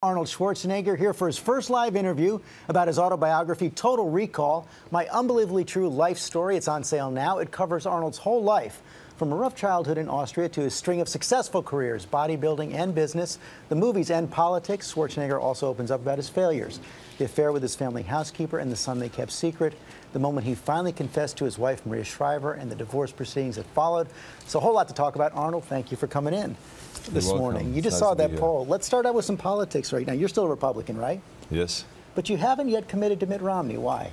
Arnold Schwarzenegger here for his first live interview about his autobiography, Total Recall, My Unbelievably True Life Story. It's on sale now. It covers Arnold's whole life, from a rough childhood in Austria to his string of successful careers, bodybuilding and business, the movies and politics. Schwarzenegger also opens up about his failures, the affair with his family housekeeper and the son they kept secret, the moment he finally confessed to his wife, Maria Shriver, and the divorce proceedings that followed. So a whole lot to talk about. Arnold, thank you for coming in this morning. You just saw that poll. Let's start out with some politics right now. You're still a Republican, right? Yes. But you haven't yet committed to Mitt Romney. Why?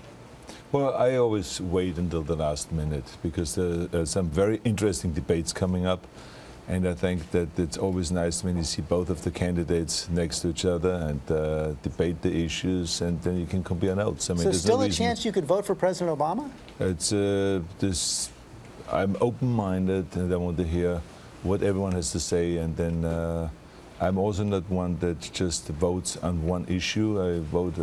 Well, I always wait until the last minute because there are some very interesting debates coming up. And I think that it's always nice when you see both of the candidates next to each other and debate the issues, and then you can compare notes. I mean, so there's still a chance you could vote for President Obama? It's I'm open-minded, and I want to hear what everyone has to say, and then I'm also not one that just votes on one issue. I vote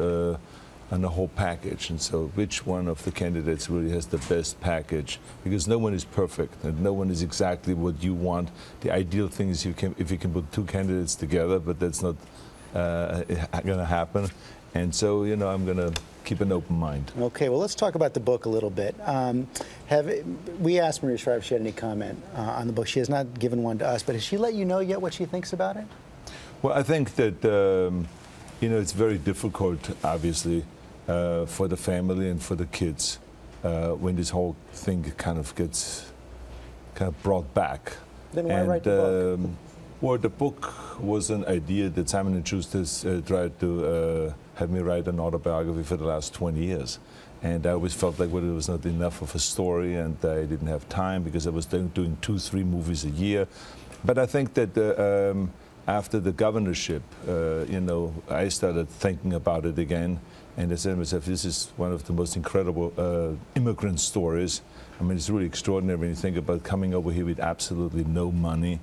on the whole package, and so which one of the candidates really has the best package, because no one is perfect and no one is exactly what you want. The ideal thing is if you can put two candidates together, but that's not going to happen. And so, you know, I'm going to keep an open mind. Okay, well, let's talk about the book a little bit. We asked Maria Shriver if she had any comment on the book. She has not given one to us, but has she let you know yet what she thinks about it? Well, I think that, you know, it's very difficult, obviously, for the family and for the kids when this whole thing kind of gets brought back. Then why write the book? Well, the book was an idea that Simon & Schuster tried to have me write an autobiography for the last 20 years. And I always felt like it was not enough of a story, and I didn't have time because I was doing 2-3 movies a year. But I think that after the governorship, you know, I started thinking about it again. And I said to myself, this is one of the most incredible immigrant stories. I mean, it's really extraordinary when you think about coming over here with absolutely no money,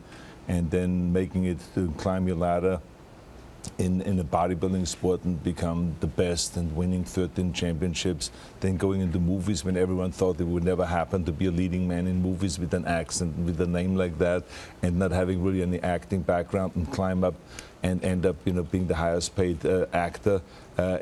and then making it to climb your ladder in a bodybuilding sport and become the best and winning 13 championships, then going into movies when everyone thought it would never happen to be a leading man in movies with an accent, with a name like that, and not having really any acting background, and climb up and end up, you know, being the highest paid actor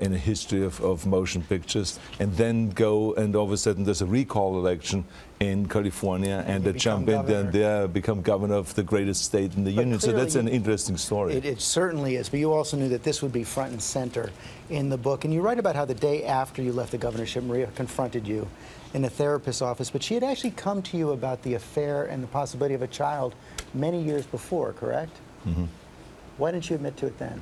in a history of motion pictures, and then go and all of a sudden there's a recall election in California, and they jump in there and they become governor of the greatest state in the union. So that's an interesting story. It certainly is, but you also knew that this would be front and center in the book. And you write about how the day after you left the governorship, Maria confronted you in a therapist's office, but she had actually come to you about the affair and the possibility of a child many years before, correct? Mm-hmm. Why didn't you admit to it then?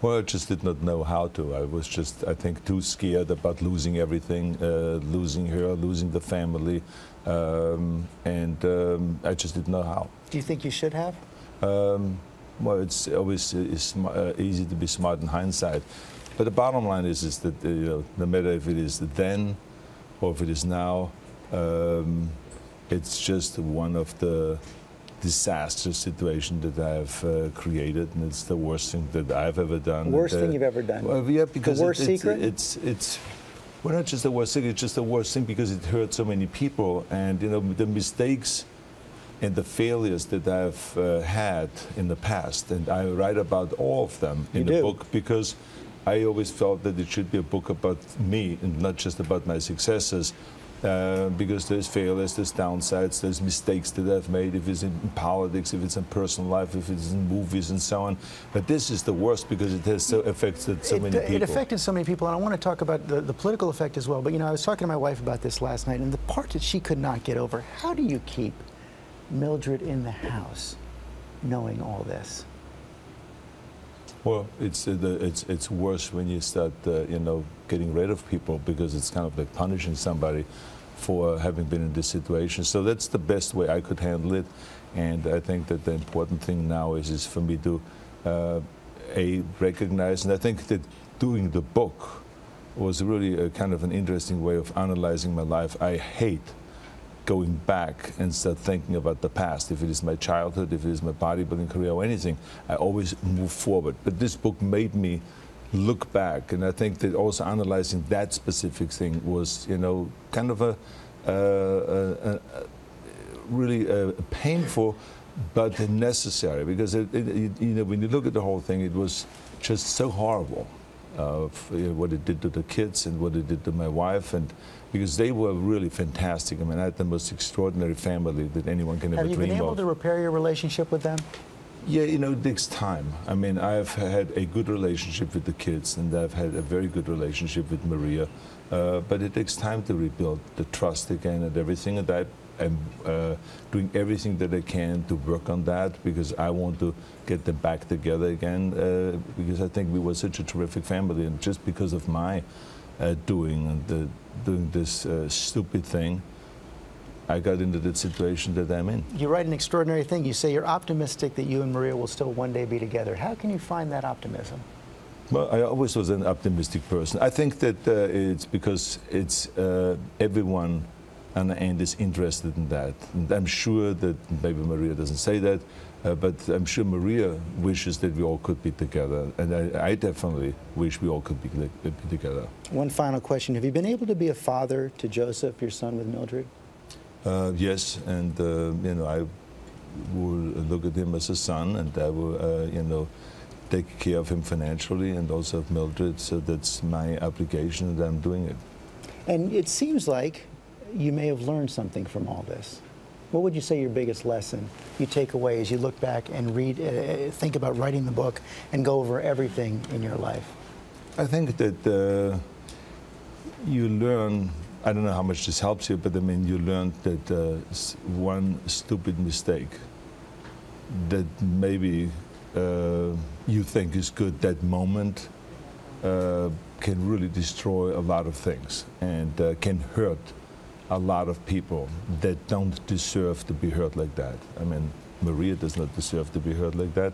Well, I just did not know how to. I was just, I think, too scared about losing everything, losing her, losing the family, and I just didn't know how. Do you think you should have? Well, it's always easy to be smart in hindsight. But the bottom line is that, you know, no matter if it is then or if it is now, it's just one of the disastrous situation that I've created, and it's the worst thing that I've ever done. Worst thing you've ever done? Well, yeah, because the worst secret? It's well, not just the worst secret, it's just the worst thing because it hurt so many people, and you know, the mistakes and the failures that I've had in the past, and I write about all of them in the book because I always felt that it should be a book about me and not just about my successes. Because there's failures, there's downsides, there's mistakes that I've made, if it's in politics, if it's in personal life, if it's in movies and so on. But this is the worst because it has affected so many people. It affected so many people, and I want to talk about the political effect as well. But, you know, I was talking to my wife about this last night, and the part that she could not get over, how do you keep Mildred in the house knowing all this? Well, it's worse when you start, you know, getting rid of people because it's kind of like punishing somebody for having been in this situation. So that's the best way I could handle it, and I think that the important thing now is for me to recognize, and I think that doing the book was really a kind of an interesting way of analyzing my life. I hate going back and start thinking about the past. If it is my childhood, if it is my bodybuilding career or anything, I always move forward. But this book made me look back, and I think that also analyzing that specific thing was, you know, kind of a really painful but necessary, because you know, when you look at the whole thing, it was just so horrible. What it did to the kids and what it did to my wife, and because they were really fantastic. I mean, I had the most extraordinary family that anyone can ever dream of. Have you been able to repair your relationship with them? Yeah, you know, it takes time. I mean, I've had a good relationship with the kids, and I've had a very good relationship with Maria, but it takes time to rebuild the trust again and everything, and I'm doing everything that I can to work on that, because I want to get them back together again, because I think we were such a terrific family, and just because of my doing this stupid thing, I got into the situation that I'm in. You write an extraordinary thing. You say you're optimistic that you and Maria will still one day be together. How can you find that optimism? Well, I always was an optimistic person. I think that it's because it's everyone on the end is interested in that. And I'm sure that maybe Maria doesn't say that, but I'm sure Maria wishes that we all could be together. And I definitely wish we all could be together. One final question. Have you been able to be a father to Joseph, your son with Mildred? Yes, and you know, I will look at him as a son, and I will, you know, take care of him financially and also of Mildred. So that's my obligation, and I'm doing it. And it seems like you may have learned something from all this. What would you say your biggest lesson you take away as you look back and read, think about writing the book and go over everything in your life? I think that you learn. I don't know how much this helps you, but I mean, you learned that one stupid mistake that maybe you think is good that moment can really destroy a lot of things, and can hurt a lot of people that don't deserve to be hurt like that. I mean, Maria does not deserve to be hurt like that,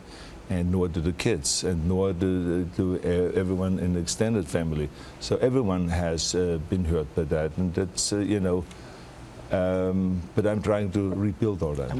and nor do the kids, and nor do everyone in the extended family. So everyone has been hurt by that, and that's, you know, but I'm trying to rebuild all that.